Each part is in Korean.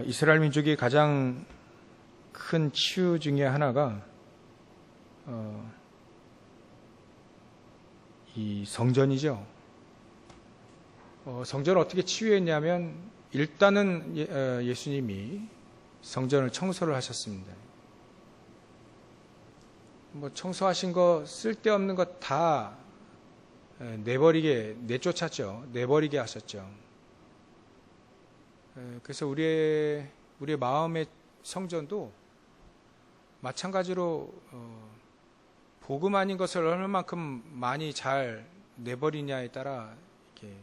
이스라엘 민족이 가장 큰 치유 중에 하나가 이 성전이죠. 성전을 어떻게 치유했냐면 일단은 예수님이 성전을 청소를 하셨습니다. 청소하신 거 쓸데없는 거 다 내쫓았죠. 내버리게 하셨죠. 그래서 우리의 마음의 성전도 마찬가지로 복음 아닌 것을 얼마만큼 많이 잘 내버리냐에 따라 이렇게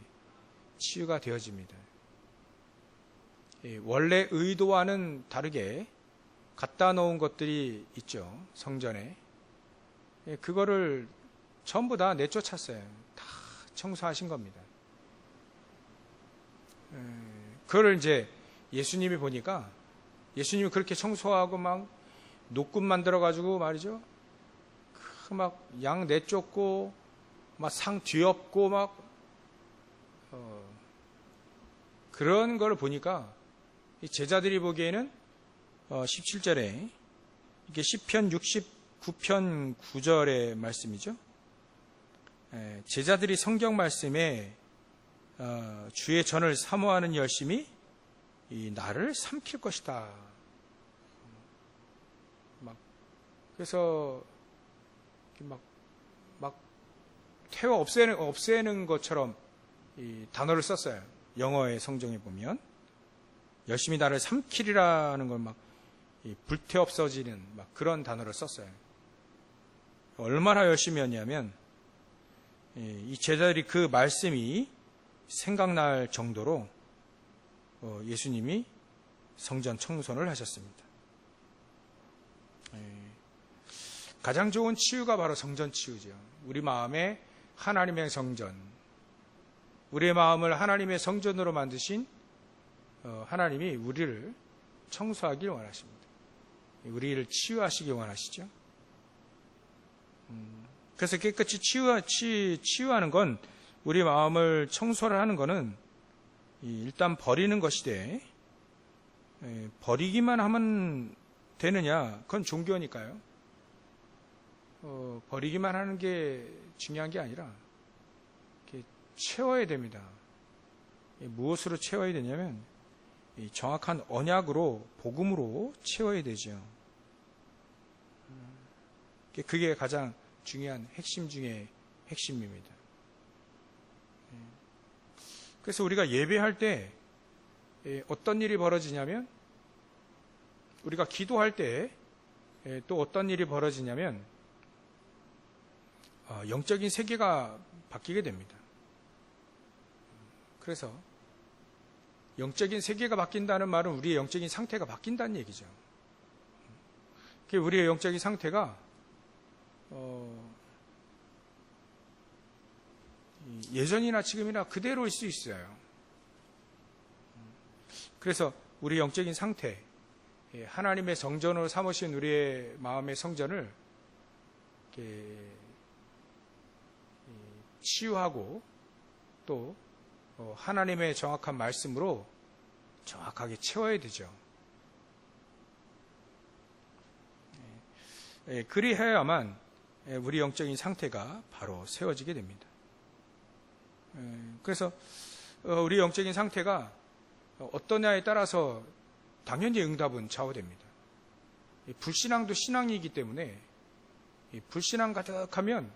치유가 되어집니다. 원래 의도와는 다르게 갖다 놓은 것들이 있죠. 성전에. 그거를 전부 다 내쫓았어요. 다 청소하신 겁니다. 그거를 이제 예수님이 보니까 예수님이 그렇게 청소하고 막 노금 만들어가지고 말이죠. 막 양 내쫓고 막 상 뒤엎고 막 그런 걸 보니까 이 제자들이 보기에는 17절에 이게 시편 69편 9절의 말씀이죠. 제자들이 성경 말씀에 주의 전을 사모하는 열심이 이 나를 삼킬 것이다. 그래서 막 태워 없애는 것처럼 이 단어를 썼어요. 영어의 성경에 보면 열심히 나를 삼키리라는 걸 막 불태 없어지는 막 그런 단어를 썼어요. 얼마나 열심히 했냐면 이 제자들이 그 말씀이 생각날 정도로 예수님이 성전 청소를 하셨습니다. 가장 좋은 치유가 바로 성전 치유죠. 우리 마음에 하나님의 성전, 우리의 마음을 하나님의 성전으로 만드신 하나님이 우리를 청소하길 원하십니다. 우리를 치유하시길 원하시죠. 그래서 깨끗이 치유하는 건, 우리 마음을 청소를 하는 것은 일단 버리는 것이되, 버리기만 하면 되느냐? 그건 종교니까요. 버리기만 하는 게 중요한 게 아니라 채워야 됩니다. 무엇으로 채워야 되냐면 정확한 언약으로, 복음으로 채워야 되죠. 그게 가장 중요한 핵심 중에 핵심입니다. 그래서 우리가 예배할 때 어떤 일이 벌어지냐면, 우리가 기도할 때 또 어떤 일이 벌어지냐면 영적인 세계가 바뀌게 됩니다. 그래서 영적인 세계가 바뀐다는 말은 우리의 영적인 상태가 바뀐다는 얘기죠. 우리의 영적인 상태가 예전이나 지금이나 그대로일 수 있어요. 그래서 우리 영적인 상태, 하나님의 성전으로 삼으신 우리의 마음의 성전을 치유하고 또 하나님의 정확한 말씀으로 정확하게 채워야 되죠. 그리해야만 우리 영적인 상태가 바로 세워지게 됩니다. 그래서 우리 영적인 상태가 어떠냐에 따라서 당연히 응답은 좌우됩니다. 불신앙도 신앙이기 때문에 불신앙 가득하면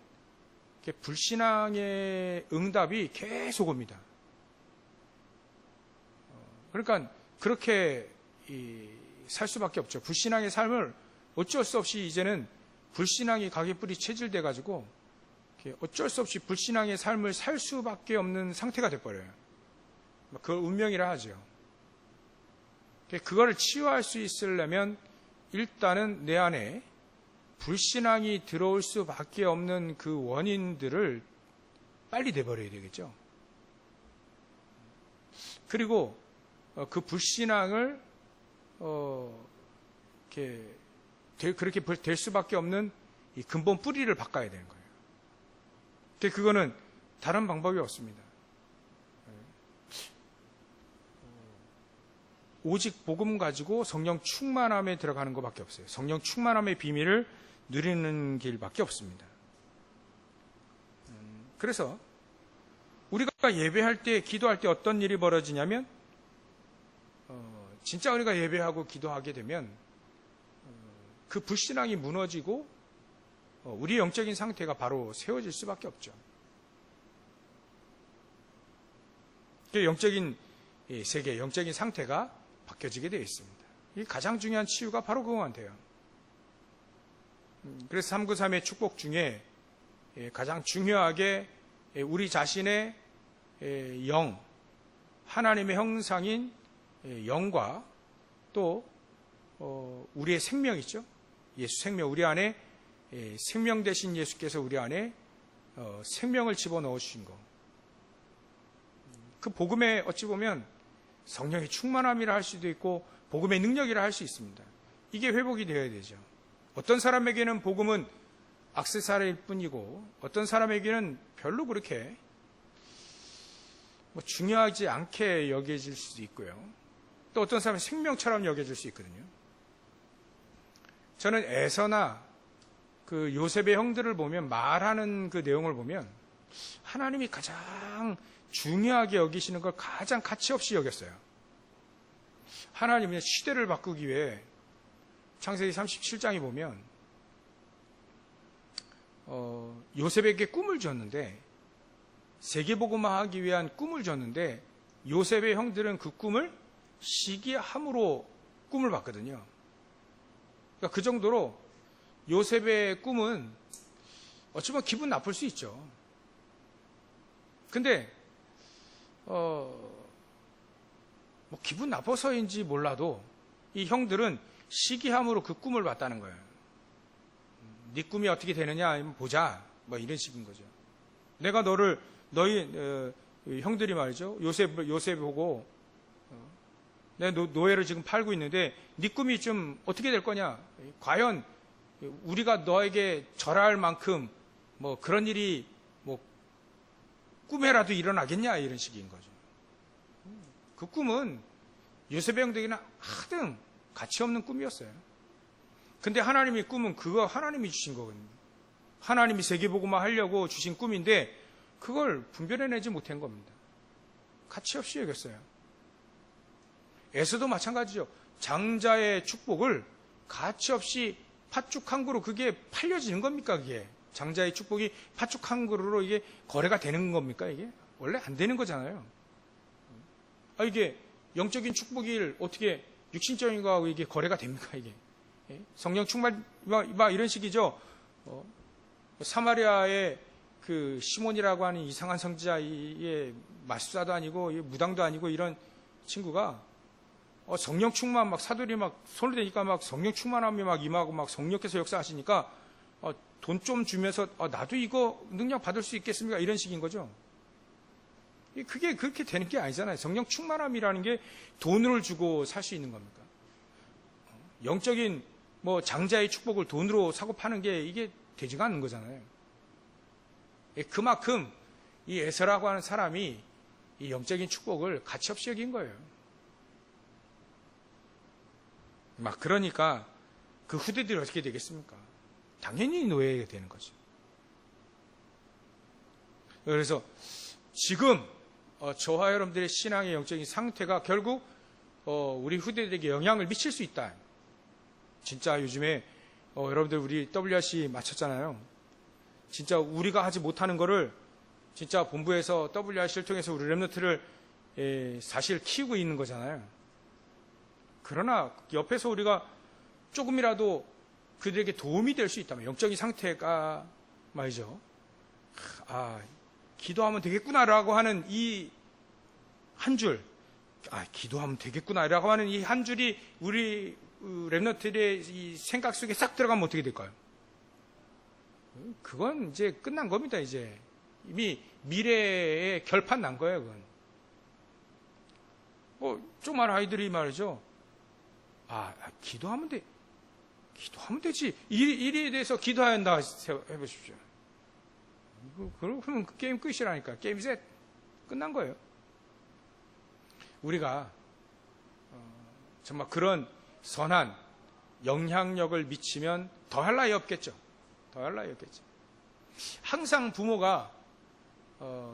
불신앙의 응답이 계속 옵니다. 그러니까 그렇게 살 수밖에 없죠. 불신앙의 삶을 어쩔 수 없이 이제는 불신앙이 가게뿌리 체질돼 가지고 어쩔 수 없이 불신앙의 삶을 살 수밖에 없는 상태가 돼버려요. 그걸 운명이라 하죠. 그거를 치유할 수 있으려면 일단은 내 안에 불신앙이 들어올 수밖에 없는 그 원인들을 빨리 내버려야 되겠죠. 그리고 그 불신앙을 그렇게 될 수밖에 없는 이 근본 뿌리를 바꿔야 되는 거예요. 근데 그거는 다른 방법이 없습니다. 오직 복음 가지고 성령 충만함에 들어가는 것밖에 없어요. 성령 충만함의 비밀을 누리는 길밖에 없습니다. 그래서 우리가 예배할 때, 기도할 때 어떤 일이 벌어지냐면 진짜 우리가 예배하고 기도하게 되면 그 불신앙이 무너지고 우리 영적인 상태가 바로 세워질 수밖에 없죠. 영적인 세계, 영적인 상태가 바뀌어지게 되어 있습니다. 이 가장 중요한 치유가 바로 그거 같아요. 그래서 393의 축복 중에 가장 중요하게 우리 자신의 영, 하나님의 형상인 영과 또 우리의 생명이죠. 예수 생명, 우리 안에 생명 되신 예수께서 우리 안에 생명을 집어넣어 주신 것. 그 복음에 어찌 보면 성령의 충만함이라 할 수도 있고 복음의 능력이라 할 수 있습니다. 이게 회복이 되어야 되죠. 어떤 사람에게는 복음은 액세서리일 뿐이고 어떤 사람에게는 별로 그렇게 중요하지 않게 여겨질 수도 있고요. 또 어떤 사람은 생명처럼 여겨질 수 있거든요. 저는 에서나 그 요셉의 형들을 보면 말하는 그 내용을 보면 하나님이 가장 중요하게 여기시는 걸 가장 가치 없이 여겼어요. 하나님은 시대를 바꾸기 위해 창세기 37장에 보면 요셉에게 꿈을 줬는데 세계복음화하기 위한 꿈을 줬는데 요셉의 형들은 그 꿈을 시기함으로 꿈을 봤거든요. 그러니까 그 정도로 요셉의 꿈은 어찌보면 기분 나쁠 수 있죠. 근데 기분 나빠서인지 몰라도 이 형들은 시기함으로 그 꿈을 봤다는 거예요. 네 꿈이 어떻게 되느냐 아니면 보자 뭐 이런 식인 거죠. 내가 너희 형들이 말이죠. 요셉 보고 내가 노예를 지금 팔고 있는데 네 꿈이 좀 어떻게 될 거냐? 과연 우리가 너에게 절할 만큼 뭐 그런 일이 뭐 꿈에라도 일어나겠냐 이런 식인 거죠. 그 꿈은 요셉의 형들에게는 하등 가치 없는 꿈이었어요. 근데 하나님의 꿈은 그거 하나님이 주신 거거든요. 하나님이 세계복음화 하려고 주신 꿈인데 그걸 분별해내지 못한 겁니다. 가치 없이 여겼어요. 에서도 마찬가지죠. 장자의 축복을 가치 없이 팥죽 한 그루 그게 팔려지는 겁니까? 그게 장자의 축복이 팥죽 한 그루로 이게 거래가 되는 겁니까? 이게 원래 안 되는 거잖아요. 이게 영적인 축복이 어떻게 육신적인 거하고 이게 거래가 됩니까? 이게 성령 충만 이런 식이죠. 사마리아의 그 시몬이라고 하는 이상한 성지자의 마술사도 아니고 무당도 아니고 이런 친구가 성령 충만 막 사돌이 막 손을 대니까 막 성령 충만함이 막 임하고 막 성령께서 역사하시니까 돈 좀 주면서 나도 이거 능력 받을 수 있겠습니까? 이런 식인 거죠. 그게 그렇게 되는 게 아니잖아요. 성령 충만함이라는 게 돈을 주고 살 수 있는 겁니까? 영적인 뭐 장자의 축복을 돈으로 사고 파는 게 이게 되지가 않는 거잖아요. 그만큼 이 에서라고 하는 사람이 이 영적인 축복을 가치없이 여긴 거예요. 막 그러니까 그 후대들이 어떻게 되겠습니까? 당연히 노예가 되는 거죠. 그래서 지금 저와 여러분들의 신앙의 영적인 상태가 결국 우리 후대들에게 영향을 미칠 수 있다. 진짜 요즘에 여러분들 우리 WRC 마쳤잖아요. 진짜 우리가 하지 못하는 거를 진짜 본부에서 WRC를 통해서 우리 렘넌트를 사실 키우고 있는 거잖아요. 그러나 옆에서 우리가 조금이라도 그들에게 도움이 될 수 있다면 영적인 상태가 말이죠. 기도하면 되겠구나라고 하는 이 한 줄, 기도하면 되겠구나라고 하는 이 한 줄이 우리 렘넌트의 이 생각 속에 싹 들어가면 어떻게 될까요? 그건 이제 끝난 겁니다. 이제 이미 미래에 결판 난 거예요. 그건 조그만 아이들이 말이죠. 기도하면 되지. 일에 대해서 기도해야 한다 해보십시오. 그러면 게임 끝이라니까. 게임 셋 끝난 거예요. 우리가 정말 그런 선한 영향력을 미치면 더할 나위 없겠죠. 더할 나위 없겠죠. 항상 부모가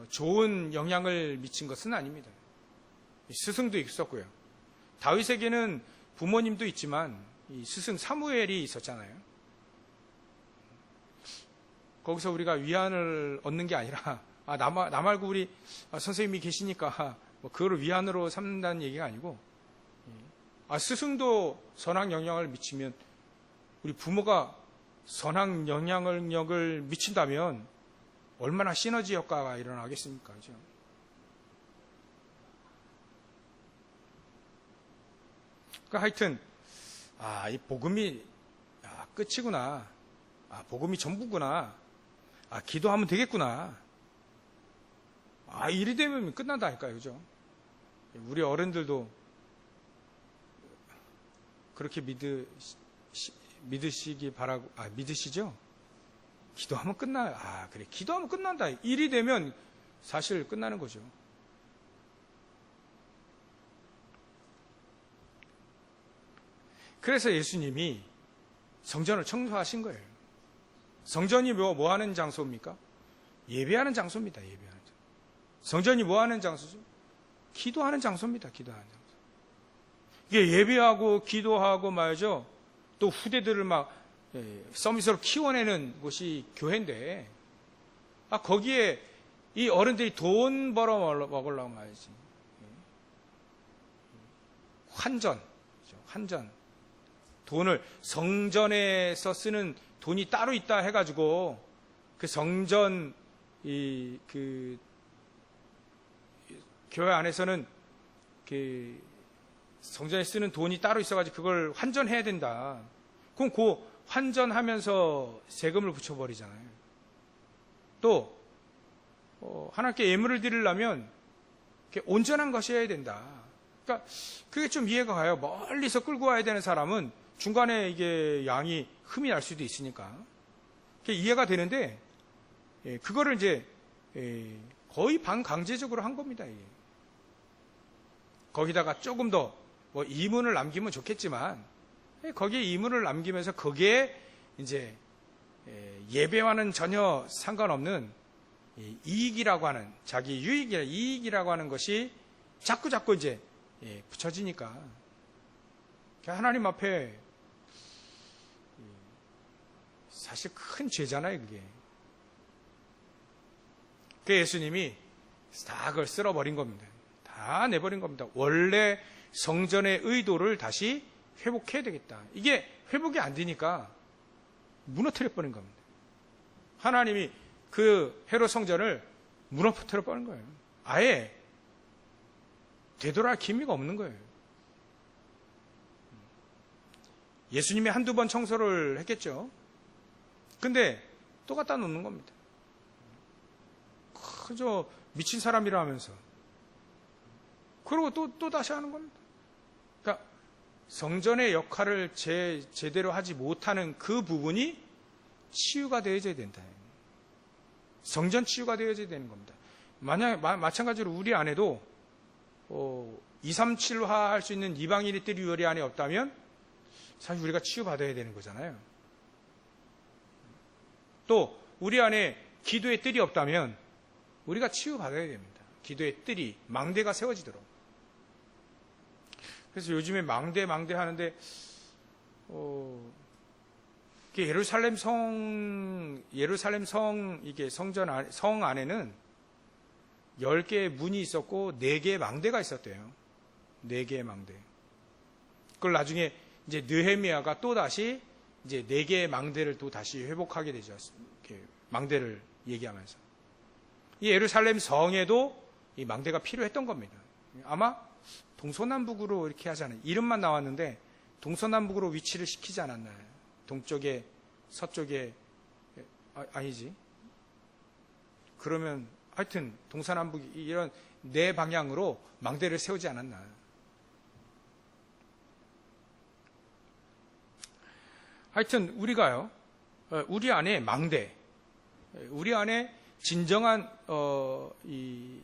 좋은 영향을 미친 것은 아닙니다. 스승도 있었고요. 다윗에게는 부모님도 있지만 이 스승 사무엘이 있었잖아요. 거기서 우리가 위안을 얻는 게 아니라 나 말고 우리 선생님이 계시니까 뭐 그거를 위안으로 삼는다는 얘기가 아니고 스승도 선한 영향을 미치면 우리 부모가 선한 영향력을 미친다면 얼마나 시너지 효과가 일어나겠습니까? 그죠? 그러니까 하여튼 이 복음이 끝이구나. 복음이 전부구나. 기도하면 되겠구나. 일이 되면 끝난다니까요. 그죠? 우리 어른들도 그렇게 믿으시기 바라고, 믿으시죠? 기도하면 끝나요. 그래. 기도하면 끝난다. 일이 되면 사실 끝나는 거죠. 그래서 예수님이 성전을 청소하신 거예요. 성전이 뭐 하는 장소입니까? 예배하는 장소입니다. 예배하는 장소. 성전이 뭐 하는 장소죠? 기도하는 장소입니다. 기도하는 장소. 이게 예배하고 기도하고 말이죠. 또 후대들을 막 서밋으로 키워내는 곳이 교회인데 거기에 이 어른들이 돈 벌어 먹으려고 말이지. 환전. 돈을 성전에서 쓰는 돈이 따로 있다 해가지고 그 성전 그 교회 안에서는 그 성전에 쓰는 돈이 따로 있어가지고 그걸 환전해야 된다. 그럼 그 환전하면서 세금을 붙여버리잖아요. 또 하나님께 예물을 드리려면 온전한 것이어야 된다. 그러니까 그게 좀 이해가 가요. 멀리서 끌고 와야 되는 사람은 중간에 이게 양이 흠이 날 수도 있으니까 그게 이해가 되는데 그거를 이제 거의 반강제적으로 한 겁니다. 거기다가 조금 더 뭐 이문을 남기면 좋겠지만 거기에 이문을 남기면서 거기에 이제 예배와는 전혀 상관없는 이익이라고 하는 자기 이익이라고 하는 것이 자꾸 이제 붙여지니까 하나님 앞에 사실 큰 죄잖아요, 그게. 그 예수님이 다 그걸 쓸어버린 겁니다. 다 내버린 겁니다. 원래 성전의 의도를 다시 회복해야 되겠다. 이게 회복이 안 되니까 무너뜨려버린 겁니다. 하나님이 그 헤롯 성전을 무너뜨려버린 거예요. 아예 되돌아갈 기미가 없는 거예요. 예수님이 한두 번 청소를 했겠죠. 근데 또 갖다 놓는 겁니다. 그저 미친 사람이라 하면서. 그리고 또 다시 하는 겁니다. 그러니까 성전의 역할을 제대로 하지 못하는 그 부분이 치유가 되어져야 된다. 성전 치유가 되어져야 되는 겁니다. 마찬가지로 우리 안에도 237화 할 수 있는 이방인의 뜰이 우리 안에 없다면 사실 우리가 치유받아야 되는 거잖아요. 또 우리 안에 기도의 뜰이 없다면 우리가 치유받아야 됩니다. 기도의 뜰이 망대가 세워지도록. 그래서 요즘에 망대 하는데 예루살렘 성 이게 성 안에는 10개의 문이 있었고 4개의 망대가 있었대요. 4개의 망대. 그걸 나중에 이제 느헤미야가 또 다시 이제 4개의 망대를 또 다시 회복하게 되죠. 이렇게 망대를 얘기하면서. 이 예루살렘 성에도 이 망대가 필요했던 겁니다. 아마 동서남북으로 이렇게 하잖아요. 이름만 나왔는데 동서남북으로 위치를 시키지 않았나요? 동쪽에, 서쪽에, 아니지. 그러면 하여튼 동서남북 이런 4방향으로 망대를 세우지 않았나. 하여튼 우리가요, 우리 안에 망대, 우리 안에 진정한 이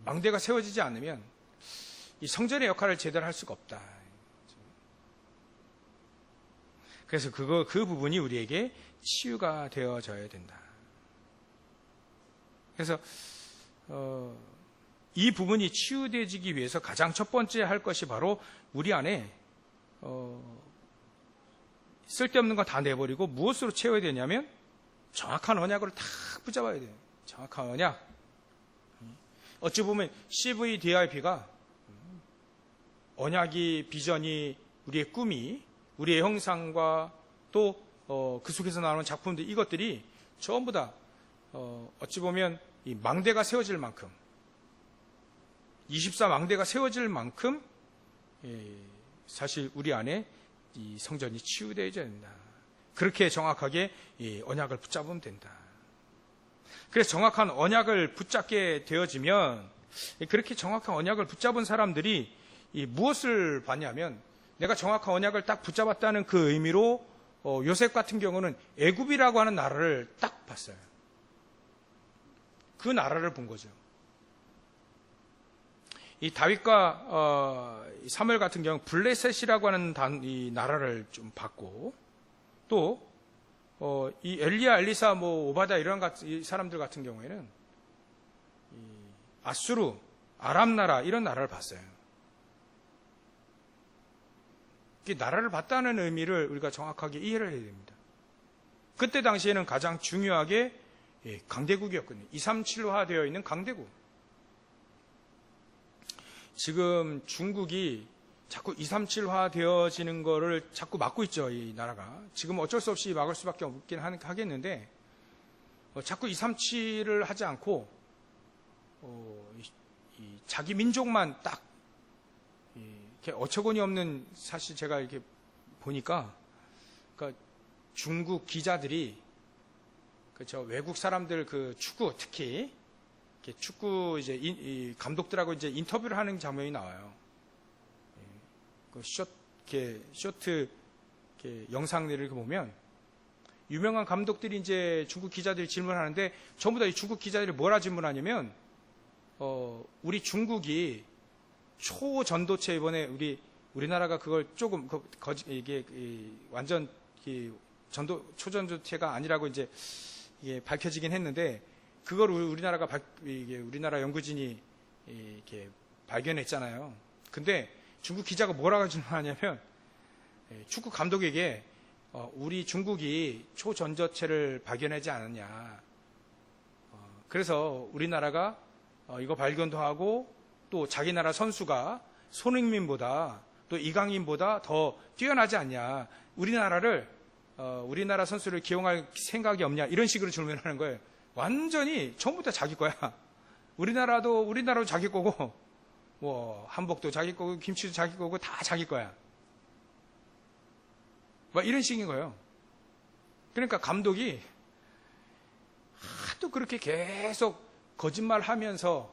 망대가 세워지지 않으면 이 성전의 역할을 제대로 할 수가 없다. 그래서 그 부분이 우리에게 치유가 되어져야 된다. 그래서 이 부분이 치유되어지기 위해서 가장 첫 번째 할 것이 바로 우리 안에 쓸데없는 거 다 내버리고 무엇으로 채워야 되냐면 정확한 언약으로 탁 붙잡아야 돼요. 정확한 언약. 어찌 보면 CVDIP가 언약이, 비전이, 우리의 꿈이, 우리의 형상과 또 그 속에서 나오는 작품들, 이것들이 전부 다 어찌 보면 이 망대가 세워질 만큼, 24망대가 세워질 만큼 사실 우리 안에 이 성전이 치유되어야 된다. 그렇게 정확하게 이 언약을 붙잡으면 된다. 그래서 정확한 언약을 붙잡게 되어지면, 그렇게 정확한 언약을 붙잡은 사람들이 무엇을 봤냐면, 내가 정확한 언약을 딱 붙잡았다는 그 의미로 요셉 같은 경우는 애굽이라고 하는 나라를 딱 봤어요. 그 나라를 본 거죠. 이 다윗과 사무엘 같은 경우 블레셋이라고 하는 이 나라를 좀 봤고, 또 이 엘리야, 엘리사, 오바다 이런 이 사람들 같은 경우에는 이 아수르, 아람 나라 이런 나라를 봤어요. 이 나라를 봤다는 의미를 우리가 정확하게 이해를 해야 됩니다. 그때 당시에는 가장 중요하게 강대국이었거든요. 237화 되어 있는 강대국. 지금 중국이 자꾸 237화 되어지는 거를 자꾸 막고 있죠, 이 나라가. 지금 어쩔 수 없이 막을 수밖에 없긴 하겠는데, 자꾸 237을 하지 않고, 자기 민족만 딱, 이렇게 어처구니 없는, 사실 제가 이렇게 보니까, 그러니까 중국 기자들이, 그저 외국 사람들 그 축구, 특히, 이렇게 축구 이제 이 감독들하고 이제 인터뷰를 하는 장면이 나와요. 그 쇼트 영상들을 이렇게 보면 유명한 감독들이 이제 중국 기자들이 질문하는데 전부 다 이 중국 기자들이 뭐라 질문하냐면 우리 중국이 초전도체 이번에 우리나라가 그걸 조금 이게 완전 초전도체가 아니라고 이제 이게 밝혀지긴 했는데 그걸 우리나라 연구진이 이렇게 발견했잖아요. 근데 중국 기자가 뭐라고 질문하냐면 축구 감독에게 우리 중국이 초전도체를 발견하지 않았냐. 그래서 우리나라가 이거 발견도 하고 또 자기 나라 선수가 손흥민보다 또 이강인보다 더 뛰어나지 않냐. 우리나라 선수를 기용할 생각이 없냐. 이런 식으로 질문하는 거예요. 완전히 전부 다 자기 거야. 우리나라도 자기 거고, 한복도 자기 거고, 김치도 자기 거고, 다 자기 거야. 이런 식인 거예요. 그러니까 감독이 하도 그렇게 계속 거짓말 하면서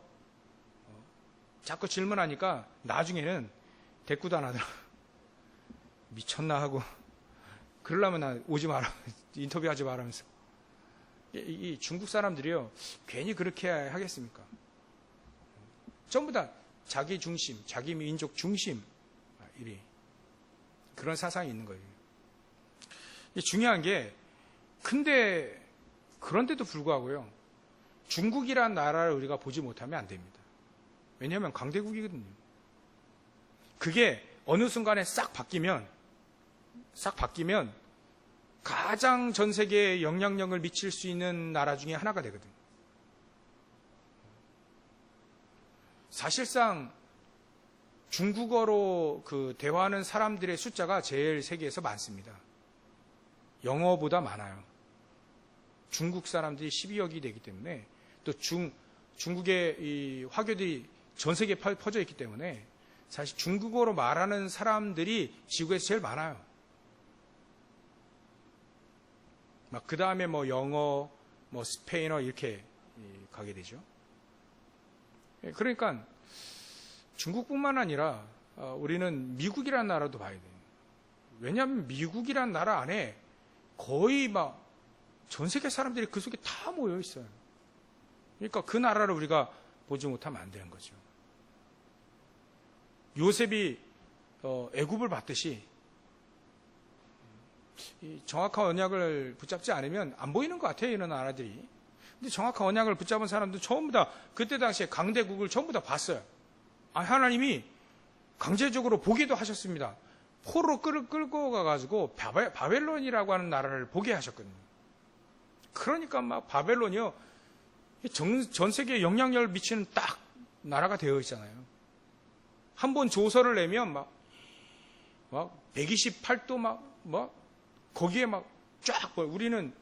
자꾸 질문하니까 나중에는 대꾸도 안 하더라. 미쳤나 하고, 그러려면 나 오지 마라. 인터뷰하지 마라면서. 이 중국 사람들이요, 괜히 그렇게 하겠습니까? 전부 다 자기 중심, 자기 민족 중심, 그런 사상이 있는 거예요. 중요한 게, 근데, 그런데도 불구하고요, 중국이라는 나라를 우리가 보지 못하면 안 됩니다. 왜냐하면 강대국이거든요. 그게 어느 순간에 싹 바뀌면, 가장 전 세계에 영향력을 미칠 수 있는 나라 중에 하나가 되거든요. 사실상 중국어로 대화하는 사람들의 숫자가 제일 세계에서 많습니다. 영어보다 많아요. 중국 사람들이 12억이 되기 때문에 또 중국의 이 화교들이 전 세계에 퍼져 있기 때문에 사실 중국어로 말하는 사람들이 지구에서 제일 많아요. 그 다음에 영어, 스페인어 이렇게 가게 되죠. 그러니까 중국뿐만 아니라 우리는 미국이라는 나라도 봐야 돼요. 왜냐하면 미국이라는 나라 안에 거의 전 세계 사람들이 그 속에 다 모여 있어요. 그러니까 그 나라를 우리가 보지 못하면 안 되는 거죠. 요셉이 애굽을 받듯이 이 정확한 언약을 붙잡지 않으면 안 보이는 것 같아요, 이런 나라들이. 근데 정확한 언약을 붙잡은 사람들 전부 다 그때 당시에 강대국을 전부 다 봤어요. 하나님이 강제적으로 보기도 하셨습니다. 포로 끌고 가가지고 바벨론이라고 하는 나라를 보게 하셨거든요. 그러니까 막 바벨론이요, 전 세계에 영향력을 미치는 딱 나라가 되어 있잖아요. 한 번 조서를 내면 막 128도 거기에 쫙, 우리는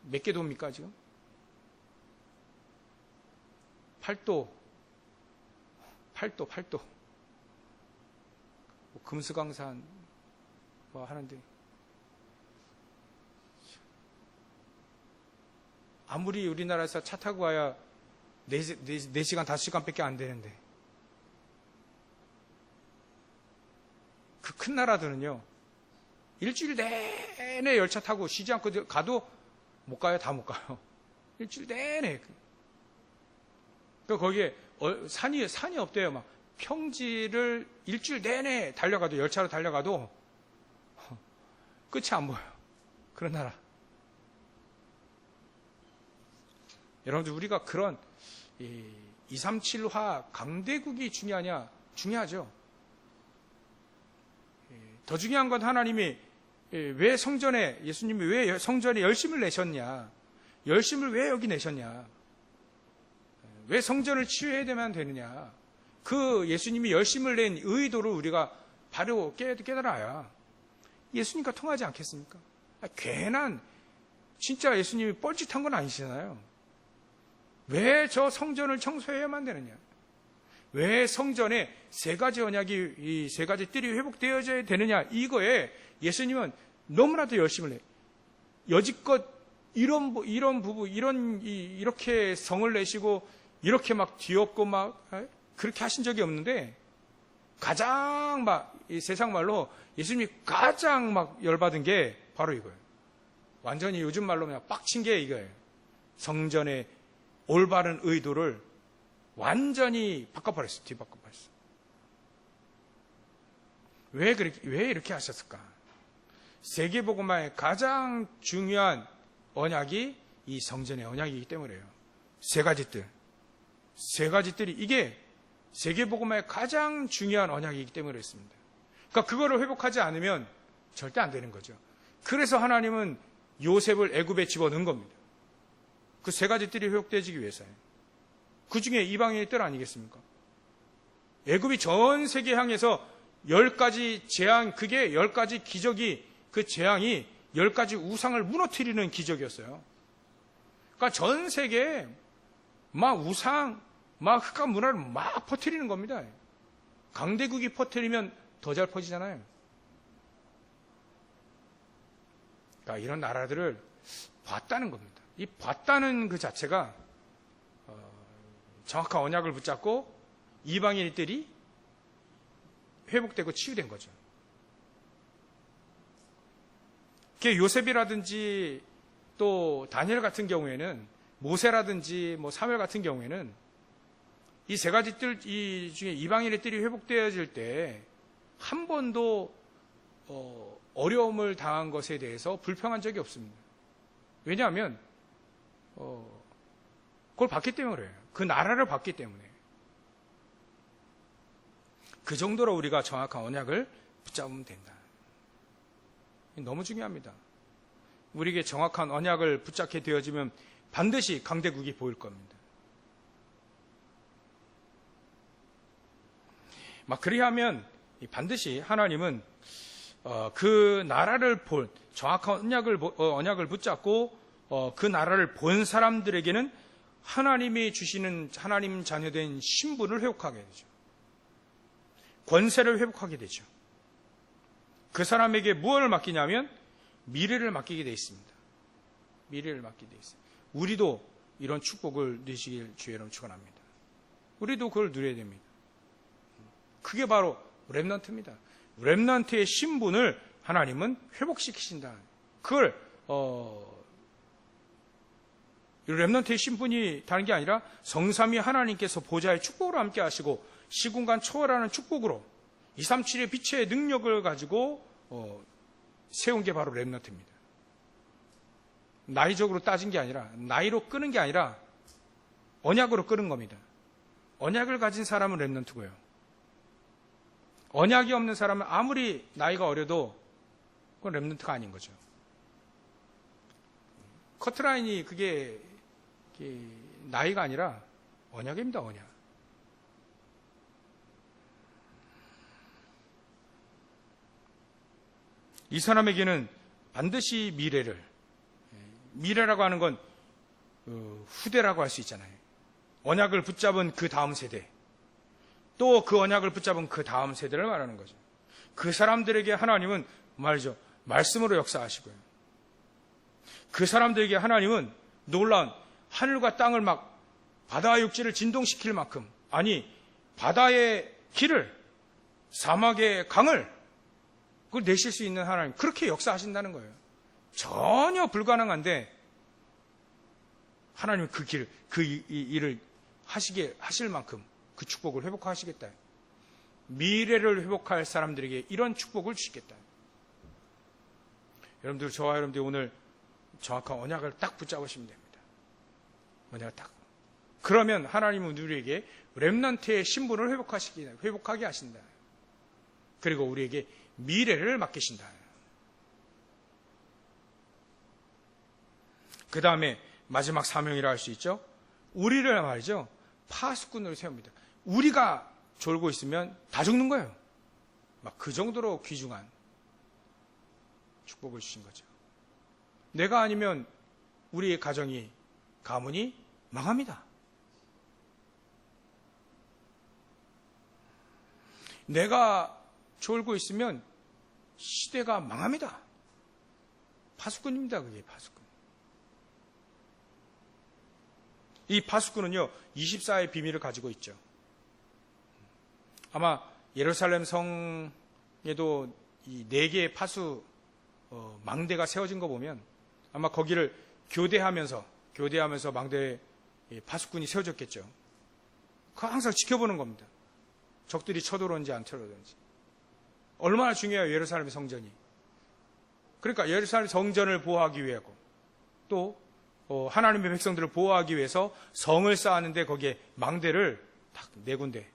몇 개 도입니까, 지금? 8도. 금수강산, 하는데. 아무리 우리나라에서 차 타고 와야 4시간, 5시간 밖에 안 되는데. 그 큰 나라들은요, 일주일 내내 열차 타고 쉬지 않고 가도 못 가요. 다 못 가요. 일주일 내내. 거기에 산이 없대요. 막 평지를 일주일 내내 달려가도, 열차로 달려가도 끝이 안 보여요. 그런 나라. 여러분들, 우리가 그런 237화 강대국이 중요하냐? 중요하죠. 더 중요한 건 하나님이 왜 예수님이 왜 성전에 열심을 내셨냐? 열심을 왜 여기 내셨냐? 왜 성전을 치유해야 되느냐? 그 예수님이 열심을 낸 의도를 우리가 바로 깨달아야 예수님과 통하지 않겠습니까? 괜한, 진짜 예수님이 뻘짓한 건 아니시잖아요. 왜 저 성전을 청소해야만 되느냐? 왜 성전에 세 가지 언약이, 이 세 가지 뜰이 회복되어져야 되느냐? 이거에 예수님은 너무나도 열심을 내. 여지껏 이렇게 성을 내시고 이렇게 뒤엎고 그렇게 하신 적이 없는데, 가장 이 세상 말로 예수님이 가장 열받은 게 바로 이거예요. 완전히 요즘 말로 그냥 빡친 게 이거예요. 성전의 올바른 의도를 완전히 바꿔버렸어요. 뒤바꿔버렸어요. 왜 이렇게 하셨을까? 세계복음화의 가장 중요한 언약이 이 성전의 언약이기 때문이에요. 세 가지 뜰이 이게 세계복음화의 가장 중요한 언약이기 때문에 그렇습니다. 그러니까 그거를 회복하지 않으면 절대 안 되는 거죠. 그래서 하나님은 요셉을 애굽에 집어넣은 겁니다. 그 세 가지 뜰이 회복되어지기 위해서요. 그 중에 이방인의 뜰 아니겠습니까? 애굽이 전 세계 향해서 10가지 재앙, 그게 10가지 기적이, 그 재앙이 10가지 우상을 무너뜨리는 기적이었어요. 그러니까 전 세계에 우상, 흑암 문화를 퍼뜨리는 겁니다. 강대국이 퍼뜨리면 더 잘 퍼지잖아요. 그러니까 이런 나라들을 봤다는 겁니다. 이 봤다는 그 자체가 정확한 언약을 붙잡고 이방인들이 회복되고 치유된 거죠. 요셉이라든지 또 다니엘 같은 경우에는, 모세라든지 사무엘 같은 경우에는 이 세 가지 뜰 중에 이방인의 뜰이 회복되어질 때 한 번도 어려움을 당한 것에 대해서 불평한 적이 없습니다. 왜냐하면 그걸 봤기 때문에 그래요. 그 나라를 봤기 때문에. 그 정도로 우리가 정확한 언약을 붙잡으면 된다. 너무 중요합니다. 우리에게 정확한 언약을 붙잡게 되어지면 반드시 강대국이 보일 겁니다. 그리하면 반드시 하나님은 그 나라를 정확한 언약을 붙잡고 그 나라를 본 사람들에게는 하나님이 주시는 하나님 자녀된 신분을 회복하게 되죠. 권세를 회복하게 되죠. 그 사람에게 무엇을 맡기냐면 미래를 맡기게 되어 있습니다. 미래를 맡기게 되어 있습니다. 우리도 이런 축복을 누리시길 주의 이름으로 축원합니다. 우리도 그걸 누려야 됩니다. 그게 바로 렘넌트입니다. 렘넌트의 신분을 하나님은 회복시키신다. 그걸 렘넌트의 신분이 다른 게 아니라 성삼위 하나님께서 보좌의 축복으로 함께 하시고 시공간 초월하는 축복으로 237의 빛의 능력을 가지고 세운 게 바로 렘넌트입니다. 나이적으로 따진 게 아니라, 나이로 끄는 게 아니라 언약으로 끄는 겁니다. 언약을 가진 사람은 렘넌트고요. 언약이 없는 사람은 아무리 나이가 어려도 그건 렘넌트가 아닌 거죠. 커트라인이 그게 나이가 아니라 언약입니다. 언약. 이 사람에게는 반드시 미래라고 하는 건 후대라고 할 수 있잖아요. 언약을 붙잡은 그 다음 세대, 또 그 언약을 붙잡은 그 다음 세대를 말하는 거죠. 그 사람들에게 하나님은 말이죠, 말씀으로 역사하시고요. 그 사람들에게 하나님은 놀라운 하늘과 땅을 막 바다와 육지를 진동시킬 만큼, 아니 바다의 길을, 사막의 강을 그걸 내실 수 있는 하나님, 그렇게 역사하신다는 거예요. 전혀 불가능한데 하나님은 그 길, 그 일을 하실 만큼 그 축복을 회복하시겠다. 미래를 회복할 사람들에게 이런 축복을 주시겠다. 여러분들, 저와 여러분들이 오늘 정확한 언약을 딱 붙잡으시면 됩니다. 언약을 딱. 그러면 하나님은 우리에게 렘넌트의 신분을 회복하게 하신다. 그리고 우리에게 미래를 맡기신다. 그 다음에 마지막 사명이라 할 수 있죠. 우리를 말이죠, 파수꾼으로 세웁니다. 우리가 졸고 있으면 다 죽는 거예요. 막 그 정도로 귀중한 축복을 주신 거죠. 내가 아니면 우리의 가정이, 가문이 망합니다. 내가 졸고 있으면 시대가 망합니다. 파수꾼입니다. 그게 파수꾼. 이 파수꾼은요, 24의 비밀을 가지고 있죠. 아마 예루살렘 성에도 이 4개의 파수 망대가 세워진 거 보면 아마 거기를 교대하면서 망대에 파수꾼이 세워졌겠죠. 그거 항상 지켜보는 겁니다. 적들이 쳐들어오는지 안 쳐들어오는지. 얼마나 중요해요, 예루살렘 성전이. 그러니까 예루살렘 성전을 보호하기 위하고, 또 하나님의 백성들을 보호하기 위해서 성을 쌓았는데 거기에 망대를 딱 4군데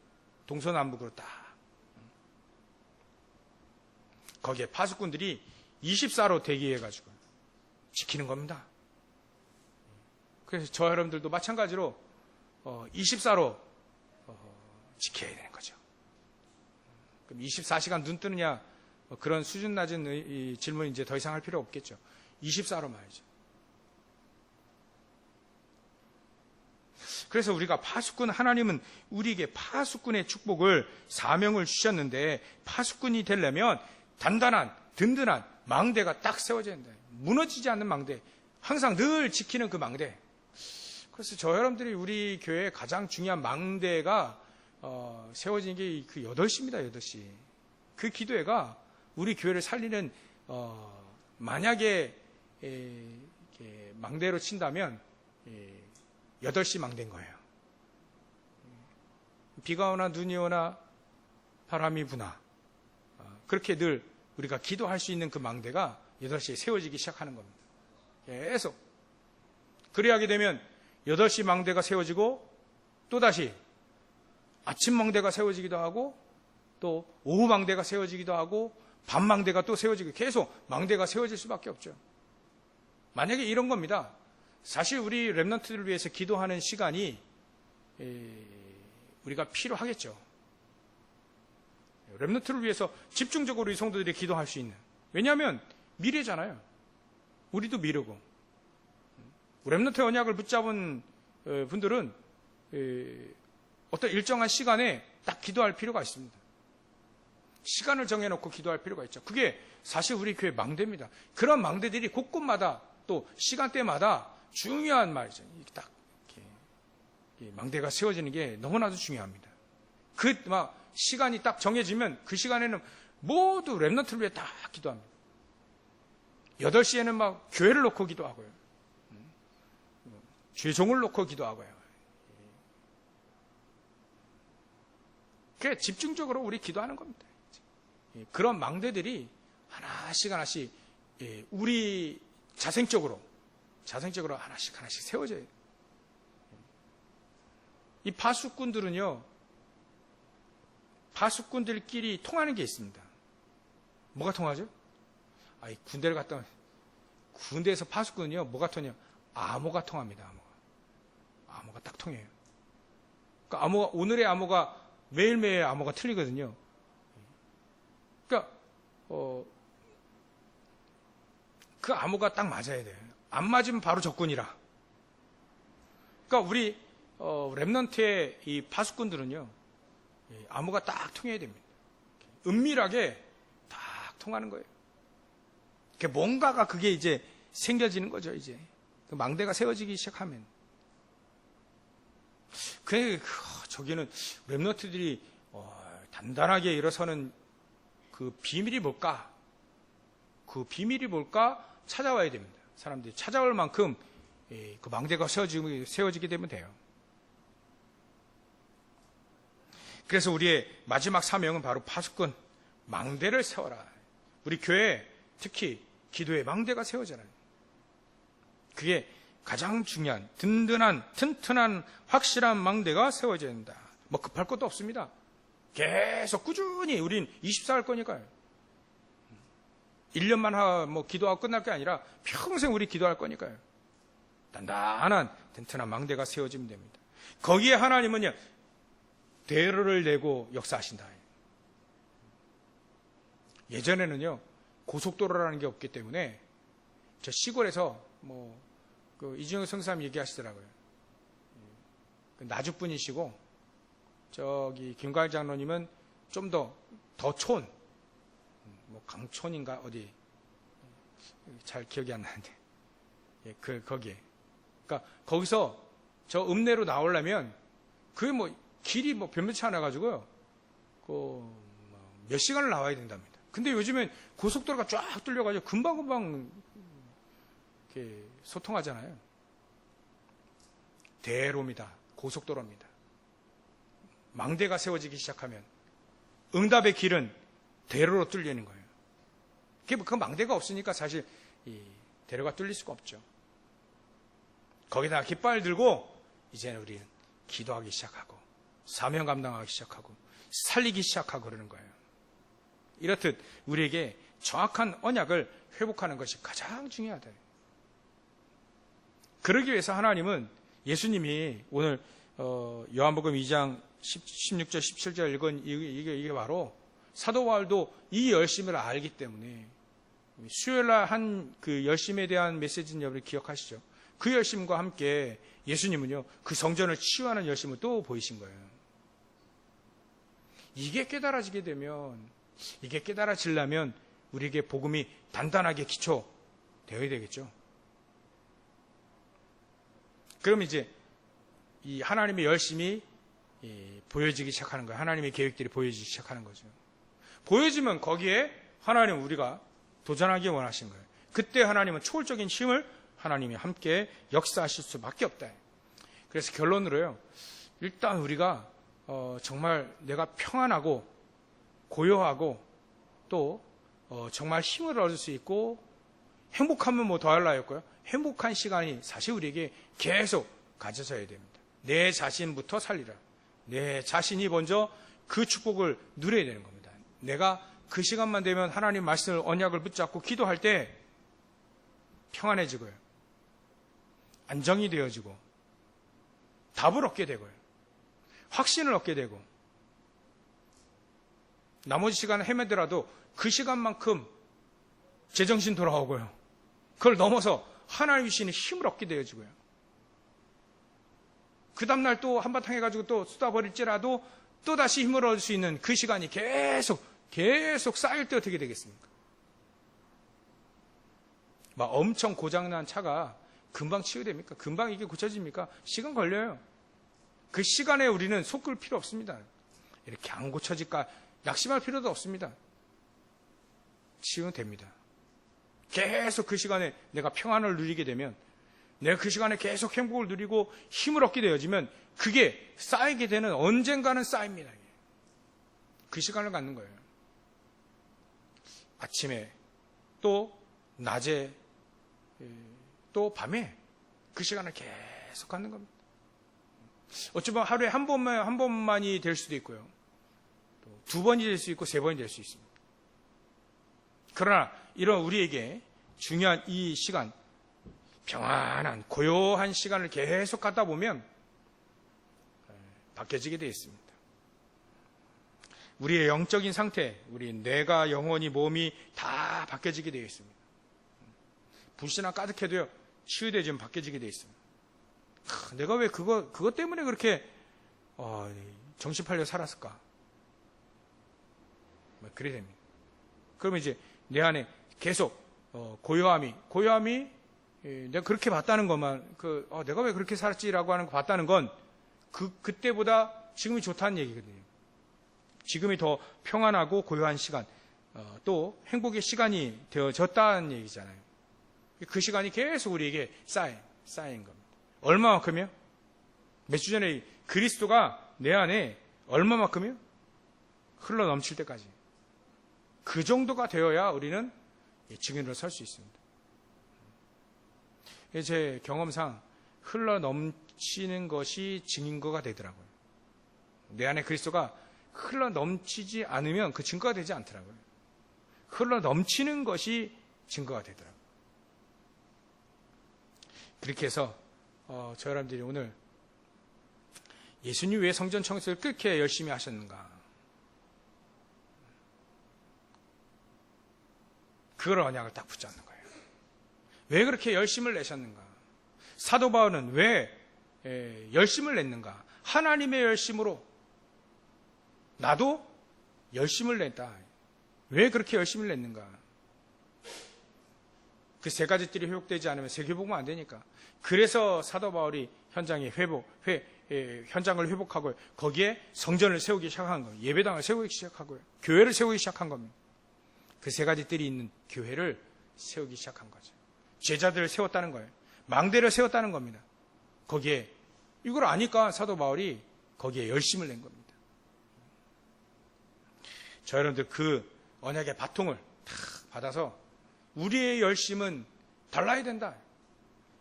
동서남북으로 딱, 거기에 파수꾼들이 24로 대기해가지고 지키는 겁니다. 그래서 저 여러분들도 마찬가지로 24로 지켜야 되는 거죠. 그럼 24시간 눈 뜨느냐, 그런 수준 낮은 이 질문 이제 더 이상 할 필요 없겠죠. 24로 말이죠. 그래서 우리가 파수꾼, 하나님은 우리에게 파수꾼의 축복을, 사명을 주셨는데, 파수꾼이 되려면 단단한, 든든한 망대가 딱 세워져야 된다. 무너지지 않는 망대, 항상 늘 지키는 그 망대. 그래서 저 여러분들이 우리 교회의 가장 중요한 망대가 세워진 게 그 8시입니다. 8시. 그 기도회가 우리 교회를 살리는, 만약에 망대로 친다면 8시 망대인 거예요. 비가 오나 눈이 오나 바람이 부나 그렇게 늘 우리가 기도할 수 있는 그 망대가 8시에 세워지기 시작하는 겁니다. 계속. 그래야하게 되면 8시 망대가 세워지고, 또다시 아침 망대가 세워지기도 하고, 또 오후 망대가 세워지기도 하고, 밤 망대가 또 세워지고, 계속 망대가 세워질 수밖에 없죠. 만약에 이런 겁니다. 사실 우리 렘넌트들을 위해서 기도하는 시간이 우리가 필요하겠죠. 렘넌트를 위해서 집중적으로 이 성도들이 기도할 수 있는. 왜냐하면 미래잖아요. 우리도 미래고. 렘넌트 언약을 붙잡은 분들은 어떤 일정한 시간에 딱 기도할 필요가 있습니다. 시간을 정해놓고 기도할 필요가 있죠. 그게 사실 우리 교회 망대입니다. 그런 망대들이 곳곳마다 또 시간대마다 중요한 말이죠. 딱 이렇게 망대가 세워지는 게 너무나도 중요합니다. 그 막 시간이 딱 정해지면 그 시간에는 모두 렘넌트를 위해 딱 기도합니다. 8시에는 막 교회를 놓고 기도하고요. 죄종을 놓고 기도하고요. 그게 집중적으로 우리 기도하는 겁니다. 그런 망대들이 하나씩 하나씩 우리 자생적으로 하나씩 세워져요. 이 파수꾼들은요, 파수꾼들끼리 통하는 게 있습니다. 뭐가 통하죠? 군대를 갔다 오면, 군대에서 파수꾼은요, 뭐가 통해요? 암호가 통합니다. 암호가 딱 통해요. 그러니까 오늘의 암호가 매일매일 암호가 틀리거든요. 그러니까 그 암호가 딱 맞아야 돼요. 안 맞으면 바로 적군이라. 그러니까 우리 렘넌트의 이 파수꾼들은요, 암호가 딱 통해야 됩니다. 은밀하게 딱 통하는 거예요. 뭔가가 그게 이제 생겨지는 거죠. 이제 그 망대가 세워지기 시작하면. 저기는 렘넌트들이 단단하게 일어서는 그 비밀이 뭘까? 그 비밀이 뭘까? 찾아와야 됩니다. 사람들이 찾아올 만큼 그 망대가 세워지게 되면 돼요. 그래서 우리의 마지막 사명은 바로 파수꾼, 망대를 세워라. 우리 교회에 특히 기도의 망대가 세워져요. 그게 가장 중요한 든든한 튼튼한 확실한 망대가 세워져야 된다. 뭐 급할 것도 없습니다. 계속 꾸준히 우린 24할 거니까요. 1년만 기도하고 끝날 게 아니라 평생 우리 기도할 거니까요. 단단한 튼튼한 망대가 세워지면 됩니다. 거기에 하나님은요, 대로를 내고 역사하신다. 예전에는요, 고속도로라는 게 없기 때문에 저 시골에서 이준영 성사님 얘기하시더라고요. 나주분이시고 저기 김광일 장로님은 좀 더 촌, 강촌인가 어디 잘 기억이 안 나는데 거기에. 그러니까 거기서 저 읍내로 나오려면 그게 길이 변변치 않아 가지고요. 몇 시간을 나와야 된답니다. 근데 요즘엔 고속도로가 쫙 뚫려가지고 금방금방 이렇게 소통하잖아요. 대로입니다. 고속도로입니다. 망대가 세워지기 시작하면 응답의 길은 대로로 뚫리는 거예요. 그 망대가 없으니까 사실 이 대로가 뚫릴 수가 없죠. 거기다가 깃발 들고 이제는 우리는 기도하기 시작하고 사명 감당하기 시작하고 살리기 시작하고 그러는 거예요. 이렇듯 우리에게 정확한 언약을 회복하는 것이 가장 중요하다. 그러기 위해서 하나님은 예수님이 오늘 요한복음 2장 16절 17절 읽은 이게 바로 사도 바울도 이 열심을 알기 때문에 수요일날 한 그 열심에 대한 메시지는 여러분 기억하시죠? 그 열심과 함께 예수님은요, 그 성전을 치유하는 열심을 또 보이신 거예요. 이게 깨달아지려면 우리에게 복음이 단단하게 기초되어야 되겠죠. 그럼 이제 이 하나님의 열심이 보여지기 시작하는 거예요. 하나님의 계획들이 보여지기 시작하는 거죠. 보여지면 거기에 하나님 우리가 도전하기 원하신 거예요. 그때 하나님은 초월적인 힘을 하나님이 함께 역사하실 수밖에 없다. 그래서 결론으로요, 일단 우리가 정말 내가 평안하고 고요하고 또 정말 힘을 얻을 수 있고 행복하면 뭐 더할 나였고요. 행복한 시간이 사실 우리에게 계속 가져져야 됩니다. 내 자신부터 살리라. 내 자신이 먼저 그 축복을 누려야 되는 겁니다. 내가 그 시간만 되면 하나님 말씀을 언약을 붙잡고 기도할 때 평안해지고요. 안정이 되어지고 답을 얻게 되고요. 확신을 얻게 되고 나머지 시간을 헤매더라도 그 시간만큼 제정신 돌아오고요. 그걸 넘어서 하나님 주시는 힘을 얻게 되어지고요. 그 다음날 또 한바탕 해가지고 또 쏟아버릴지라도 또 다시 힘을 얻을 수 있는 그 시간이 계속 쌓일 때 어떻게 되겠습니까? 막 엄청 고장난 차가 금방 치유됩니까? 금방 이게 고쳐집니까? 시간 걸려요. 그 시간에 우리는 속 끌 필요 없습니다. 이렇게 안 고쳐질까 낙심할 필요도 없습니다. 치유는 됩니다. 계속 그 시간에 내가 평안을 누리게 되면 내가 그 시간에 계속 행복을 누리고 힘을 얻게 되어지면 그게 쌓이게 되는 언젠가는 쌓입니다. 그 시간을 갖는 거예요. 아침에 또 낮에 또 밤에 그 시간을 계속 갖는 겁니다. 어쩌면 하루에 한 번만이 될 수도 있고요. 또 2번이 될 수 있고 3번이 될 수 있습니다. 그러나 이런 우리에게 중요한 이 시간, 평안한 고요한 시간을 계속 갖다 보면 바뀌어지게 되어 있습니다. 우리의 영적인 상태, 우리 뇌가 영혼이 몸이 다 바뀌어지게 되어 있습니다. 불신앙 가득해도요, 치유되지면 바뀌어지게 되어 있습니다. 내가 왜 그것 때문에 그렇게 정신 팔려 살았을까? 그래 됩니다. 그러면 이제 내 안에 계속 고요함이 내가 그렇게 봤다는 것만 내가 왜 그렇게 살았지라고 하는 거 봤다는 건 그때보다 지금이 좋다는 얘기거든요. 지금이 더 평안하고 고요한 시간, 또 행복의 시간이 되어졌다는 얘기잖아요. 그 시간이 계속 우리에게 쌓인 겁니다. 얼마만큼이요? 몇 주 전에 그리스도가 내 안에 얼마만큼이요? 흘러 넘칠 때까지. 그 정도가 되어야 우리는 증인으로 설 수 있습니다. 제 경험상 흘러 넘치는 것이 증인거가 되더라고요. 내 안에 그리스도가 흘러 넘치지 않으면 그 증거가 되지 않더라고요. 흘러 넘치는 것이 증거가 되더라고요. 그렇게 해서 저 여러분들이 오늘 예수님 왜 성전 청소를 그렇게 열심히 하셨는가? 그걸 언약을 딱 붙잡는 거예요. 왜 그렇게 열심을 내셨는가? 사도 바울은 왜 열심을 냈는가? 하나님의 열심으로 나도 열심을 냈다. 왜 그렇게 열심을 냈는가? 그 3가지들이 회복되지 않으면 세계복음은 안 되니까. 그래서 사도 바울이 현장을 회복하고 거기에 성전을 세우기 시작한 거예요. 예배당을 세우기 시작하고요. 교회를 세우기 시작한 겁니다. 그 3가지들이 있는 교회를 세우기 시작한 거죠. 제자들을 세웠다는 거예요. 망대를 세웠다는 겁니다. 거기에 이걸 아니까 사도 바울이 거기에 열심을 낸 겁니다. 저 여러분들 그 언약의 바통을 다 받아서 우리의 열심은 달라야 된다.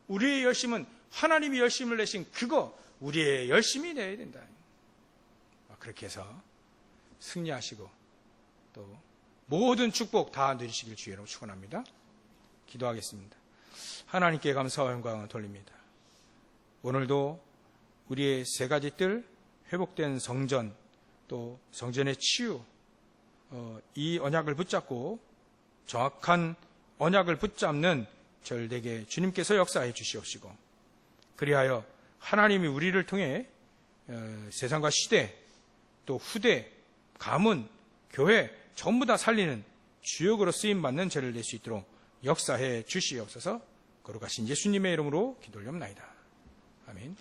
우리의 열심은 하나님이 열심을 내신 그거 우리의 열심이 내야 된다. 그렇게 해서 승리하시고 또 모든 축복 다 누리시길 주의로 축원합니다. 기도하겠습니다. 하나님께 감사와 영광을 돌립니다. 오늘도 우리의 3가지 뜰, 회복된 성전, 또 성전의 치유, 이 언약을 붙잡고 정확한 언약을 붙잡는 절대게 주님께서 역사해 주시옵시고, 그리하여 하나님이 우리를 통해 세상과 시대, 또 후대, 가문, 교회 전부 다 살리는 주역으로 쓰임받는 죄를 낼 수 있도록 역사해 주시옵소서. 거룩하신 예수님의 이름으로 기도 올려옵나이다. 아멘.